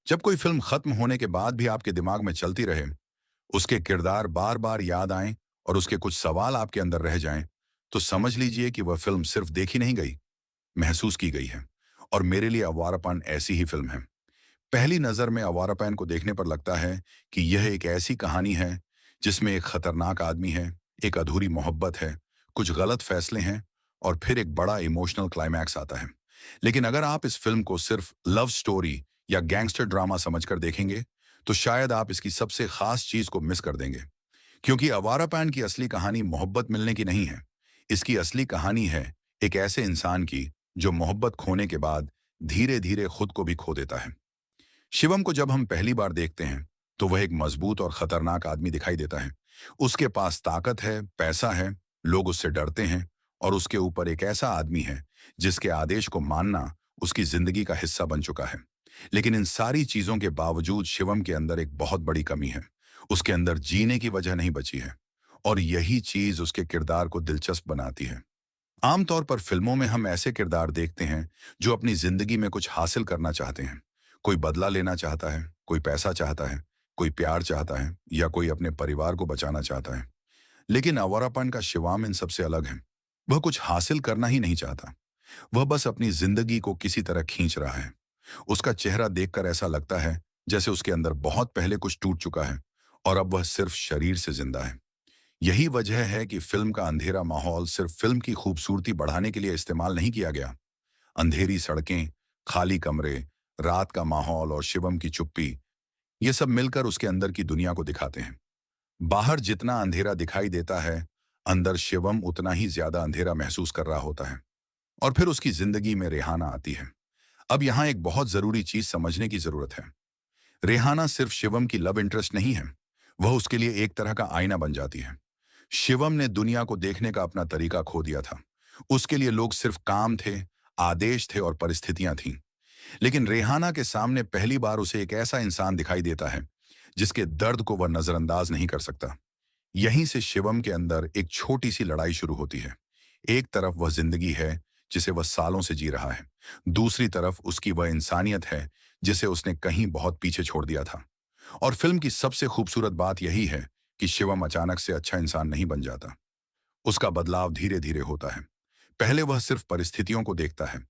जब कोई फिल्म खत्म होने के बाद भी आपके दिमाग में चलती रहे, उसके किरदार बार बार याद आएं और उसके कुछ सवाल आपके अंदर रह जाएं, तो समझ लीजिए कि वह फिल्म सिर्फ देखी नहीं गई, महसूस की गई है। और मेरे लिए अवारापन ऐसी ही फिल्म है। पहली नजर में अवारापन को देखने पर लगता है कि यह एक ऐसी कहानी है जिसमें एक खतरनाक आदमी है, एक अधूरी मोहब्बत है, कुछ गलत फैसले हैं और फिर एक बड़ा इमोशनल क्लाइमैक्स आता है। लेकिन अगर आप इस फिल्म को सिर्फ लव स्टोरी या गैंगस्टर ड्रामा समझकर देखेंगे, तो शायद आप इसकी सबसे खास चीज को मिस कर देंगे। क्योंकि अवारापैन की असली कहानी मोहब्बत मिलने की नहीं है। इसकी असली कहानी है एक ऐसे इंसान की जो मोहब्बत खोने के बाद धीरे धीरे खुद को भी खो देता है। शिवम को जब हम पहली बार देखते हैं, तो वह एक मजबूत और खतरनाक आदमी दिखाई देता है। उसके पास ताकत है, पैसा है, लोग उससे डरते हैं और उसके ऊपर एक ऐसा आदमी है जिसके आदेश को मानना उसकी जिंदगी का हिस्सा बन चुका है। लेकिन इन सारी चीजों के बावजूद शिवम के अंदर एक बहुत बड़ी कमी है। उसके अंदर जीने की वजह नहीं बची है। और यही चीज उसके किरदार को दिलचस्प बनाती है। आमतौर पर फिल्मों में हम ऐसे किरदार देखते हैं जो अपनी जिंदगी में कुछ हासिल करना चाहते हैं। कोई बदला लेना चाहता है, कोई पैसा चाहता है, कोई प्यार चाहता है या कोई अपने परिवार को बचाना चाहता है। लेकिन अवारापन का शिवम इन सबसे अलग है। वह कुछ हासिल करना ही नहीं चाहता। वह बस अपनी जिंदगी को किसी तरह खींच रहा है। उसका चेहरा देखकर ऐसा लगता है जैसे उसके अंदर बहुत पहले कुछ टूट चुका है और अब वह सिर्फ शरीर से जिंदा है। यही वजह है कि फिल्म का अंधेरा माहौल सिर्फ फिल्म की खूबसूरती बढ़ाने के लिए इस्तेमाल नहीं किया गया। अंधेरी सड़कें, खाली कमरे, रात का माहौल और शिवम की चुप्पी, ये सब मिलकर उसके अंदर की दुनिया को दिखाते हैं। बाहर जितना अंधेरा दिखाई देता है, अंदर शिवम उतना ही ज्यादा अंधेरा महसूस कर रहा होता है। और फिर उसकी जिंदगी में रेहाना आती है। अब यहाँ एक बहुत जरूरी चीज समझने की जरूरत है। रेहाना सिर्फ शिवम की लव इंटरेस्ट नहीं है। वह उसके लिए एक तरह का आईना बन जाती है। शिवम ने दुनिया को देखने का अपना तरीका खो दिया था। उसके लिए लोग सिर्फ काम थे, आदेश थे और परिस्थितियां थीं। लेकिन रेहाना के सामने पहली बार उसे एक ऐसा इंसान दिखाई देता है जिसके दर्द को वह नजरअंदाज नहीं कर सकता। यहीं से शिवम के अंदर एक छोटी सी लड़ाई शुरू होती है। एक तरफ वह जिंदगी है जिसे वह सालों से जी रहा है। दूसरी तरफ उसकी वह इंसानियत है जिसे उसने कहीं बहुत पीछे छोड़ दिया था। और फिल्म की सबसे खूबसूरत बात यही है कि शिवम अचानक से अच्छा इंसान नहीं बन जाता। उसका बदलाव धीरे धीरे होता है। पहले वह सिर्फ परिस्थितियों को देखता है,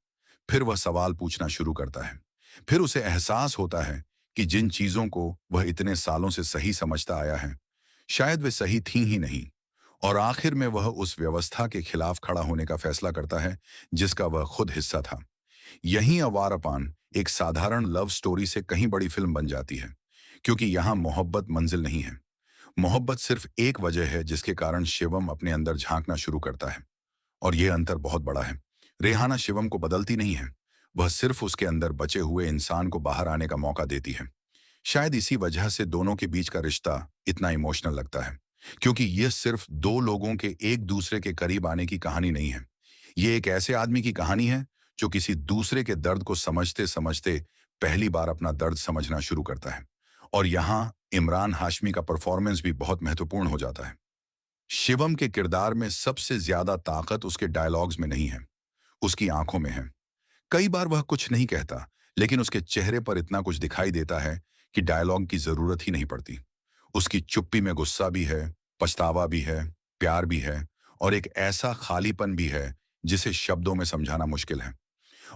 फिर वह सवाल पूछना शुरू करता है। फिर उसे एहसास होता है कि जिन चीजों को वह इतने सालों से सही समझता आया है, शायद वे सही थी ही नहीं। और आखिर में वह उस व्यवस्था के खिलाफ खड़ा होने का फैसला करता है जिसका वह खुद हिस्सा था। यहीं अवारापान एक साधारण लव स्टोरी से कहीं बड़ी फिल्म बन जाती है। क्योंकि यहाँ मोहब्बत मंजिल नहीं है। मोहब्बत सिर्फ एक वजह है जिसके कारण शिवम अपने अंदर झांकना शुरू करता है। और यह अंतर बहुत बड़ा है। रेहाना शिवम को बदलती नहीं है। वह सिर्फ उसके अंदर बचे हुए इंसान को बाहर आने का मौका देती है। शायद इसी वजह से दोनों के बीच का रिश्ता इतना इमोशनल लगता है। क्योंकि यह सिर्फ दो लोगों के एक दूसरे के करीब आने की कहानी नहीं है। ये एक ऐसे आदमी की कहानी है जो किसी दूसरे के दर्द को समझते समझते पहली बार अपना दर्द समझना शुरू करता है। और यहाँ इमरान हाशमी का परफॉर्मेंस भी बहुत महत्वपूर्ण हो जाता है। शिवम के किरदार में सबसे ज्यादा ताकत उसके डायलॉग्स में नहीं है, उसकी आंखों में है। कई बार वह कुछ नहीं कहता, लेकिन उसके चेहरे पर इतना कुछ दिखाई देता है कि डायलॉग की जरूरत ही नहीं पड़ती। उसकी चुप्पी में गुस्सा भी है, पछतावा भी है, प्यार भी है और एक ऐसा खालीपन भी है जिसे शब्दों में समझाना मुश्किल है।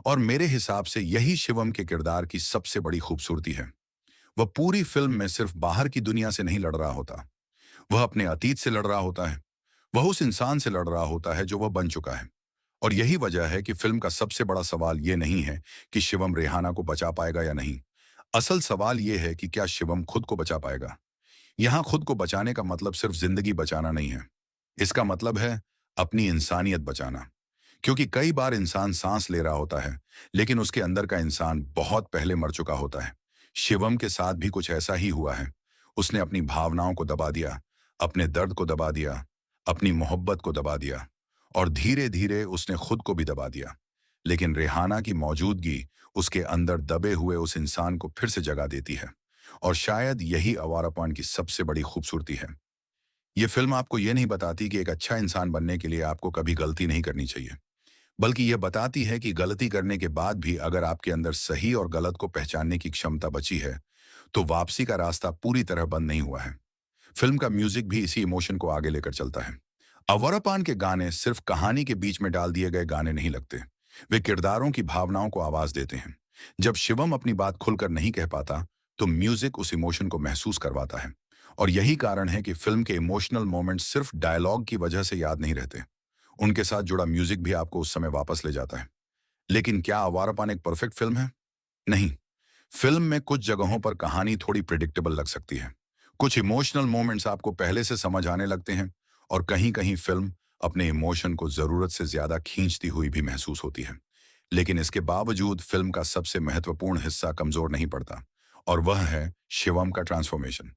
और मेरे हिसाब से यही शिवम के किरदार की सबसे बड़ी खूबसूरती है। वह पूरी फिल्म में सिर्फ बाहर की दुनिया से नहीं लड़ रहा होता। वह अपने अतीत से लड़ रहा होता है। वह उस इंसान से लड़ रहा होता है जो वह बन चुका है। और यही वजह है कि फिल्म का सबसे बड़ा सवाल यह नहीं है कि शिवम रेहाना को बचा पाएगा या नहीं। असल सवाल यह है कि क्या शिवम खुद को बचा पाएगा। यहाँ खुद को बचाने का मतलब सिर्फ जिंदगी बचाना नहीं है। इसका मतलब है अपनी इंसानियत बचाना। क्योंकि कई बार इंसान सांस ले रहा होता है, लेकिन उसके अंदर का इंसान बहुत पहले मर चुका होता है। शिवम के साथ भी कुछ ऐसा ही हुआ है। उसने अपनी भावनाओं को दबा दिया, अपने दर्द को दबा दिया, अपनी मोहब्बत को दबा दिया और धीरे धीरे उसने खुद को भी दबा दिया। लेकिन रेहाना की मौजूदगी उसके अंदर दबे हुए उस इंसान को फिर से जगा देती है। और शायद यही अवारापन की सबसे बड़ी खूबसूरती है। ये फिल्म आपको ये नहीं बताती कि एक अच्छा इंसान बनने के लिए आपको कभी गलती नहीं करनी चाहिए, बल्कि यह बताती है कि गलती करने के बाद भी अगर आपके अंदर सही और गलत को पहचानने की क्षमता बची है, तो वापसी का रास्ता पूरी तरह बंद नहीं हुआ है। फिल्म का म्यूजिक भी इसी इमोशन को आगे लेकर चलता है। अवरपान के गाने सिर्फ कहानी के बीच में डाल दिए गए गाने नहीं लगते। वे किरदारों की भावनाओं को आवाज देते हैं। जब शिवम अपनी बात खुलकर नहीं कह पाता, तो म्यूजिक उस इमोशन को महसूस करवाता है। और यही कारण है कि फिल्म के इमोशनल मोमेंट्स सिर्फ डायलॉग की वजह से याद नहीं रहते। उनके साथ जुड़ा म्यूजिक भी आपको उस समय वापस ले जाता है। लेकिन क्या अवारापान एक परफेक्ट फिल्म है? नहीं। फिल्म में कुछ जगहों पर कहानी थोड़ी प्रिडिक्टेबल लग सकती है। कुछ इमोशनल मोमेंट्स आपको पहले से समझ आने लगते हैं, और कहीं-कहीं फिल्म अपने इमोशन को जरूरत से ज्यादा खींचती हुई भी महसूस होती है। लेकिन इसके बावजूद फिल्म का सबसे महत्वपूर्ण हिस्सा कमजोर नहीं पड़ता, और वह है शिवम का ट्रांसफॉर्मेशन।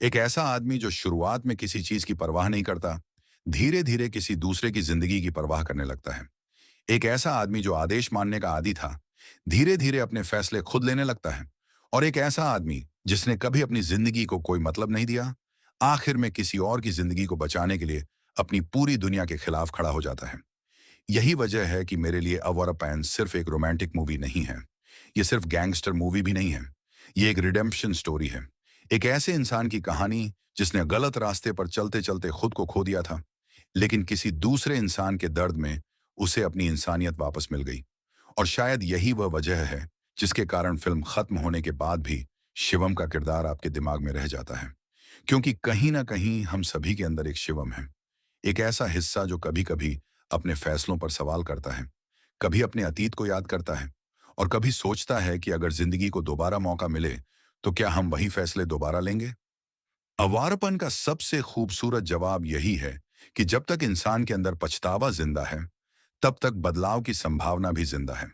एक ऐसा आदमी जो शुरुआत में किसी चीज की परवाह नहीं करता, धीरे-धीरे किसी दूसरे की जिंदगी की परवाह करने लगता है। एक ऐसा आदमी जो आदेश मानने का आदी था, धीरे-धीरे अपने फैसले खुद लेने लगता है। और एक ऐसा आदमी जिसने कभी अपनी जिंदगी को कोई मतलब नहीं दिया, आखिर में किसी और की जिंदगी को बचाने के लिए अपनी पूरी दुनिया के खिलाफ खड़ा हो जाता है। यही वजह है कि मेरे लिए अवरपैन सिर्फ एक रोमांटिक मूवी नहीं है। ये सिर्फ गैंगस्टर मूवी भी नहीं है। ये एक रिडेम्पशन स्टोरी है। एक ऐसे इंसान की कहानी जिसने गलत रास्ते पर चलते-चलते खुद को खो दिया था, लेकिन किसी दूसरे इंसान के दर्द में उसे अपनी इंसानियत वापस मिल गई। और शायद यही वह वजह है जिसके कारण फिल्म खत्म होने के बाद भी शिवम का किरदार आपके दिमाग में रह जाता है। क्योंकि कहीं ना कहीं हम सभी के अंदर एक शिवम है। एक ऐसा हिस्सा जो कभी-कभी अपने फैसलों पर सवाल करता है, कभी अपने अतीत को याद करता है, और कभी सोचता है कि अगर जिंदगी को दोबारा मौका मिले, तो क्या हम वही फैसले दोबारा लेंगे? अवारपन का सबसे खूबसूरत जवाब यही है कि जब तक इंसान के अंदर पछतावा जिंदा है, तब तक बदलाव की संभावना भी जिंदा है।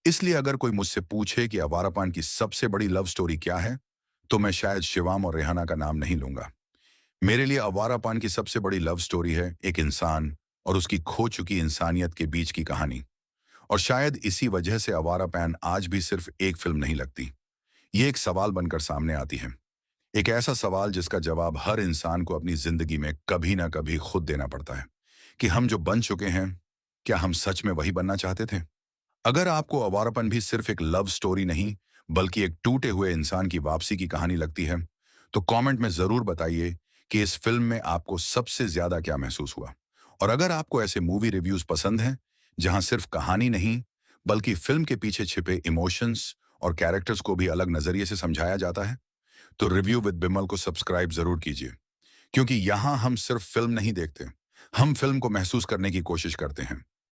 इसलिए अगर कोई मुझसे पूछे कि अवारापान की सबसे बड़ी लव स्टोरी क्या है, तो मैं शायद शिवाम और रेहाना का नाम नहीं लूंगा। मेरे लिए अवारापान की सबसे बड़ी लव स्टोरी है एक इंसान और उसकी खो चुकी इंसानियत के बीच की कहानी। और शायद इसी वजह से अवारापैन आज भी सिर्फ एक फिल्म नहीं लगती। ये एक सवाल बनकर सामने आती है। एक ऐसा सवाल जिसका जवाब हर इंसान को अपनी जिंदगी में कभी ना कभी खुद देना पड़ता है, कि हम जो बन चुके हैं, क्या हम सच में वही बनना चाहते थे? अगर आपको अवारापन भी सिर्फ एक लव स्टोरी नहीं, बल्कि एक टूटे हुए इंसान की वापसी की कहानी लगती है, तो कमेंट में जरूर बताइए कि इस फिल्म में आपको सबसे ज्यादा क्या महसूस हुआ। और अगर आपको ऐसे मूवी रिव्यूज पसंद हैं, जहां सिर्फ कहानी नहीं, बल्कि फिल्म के पीछे छिपे इमोशंस और कैरेक्टर्स को भी अलग नजरिए से समझाया जाता है, तो रिव्यू विद बिमल को सब्सक्राइब जरूर कीजिए। क्योंकि यहां हम सिर्फ फिल्म नहीं देखते, हम फिल्म को महसूस करने की कोशिश करते हैं।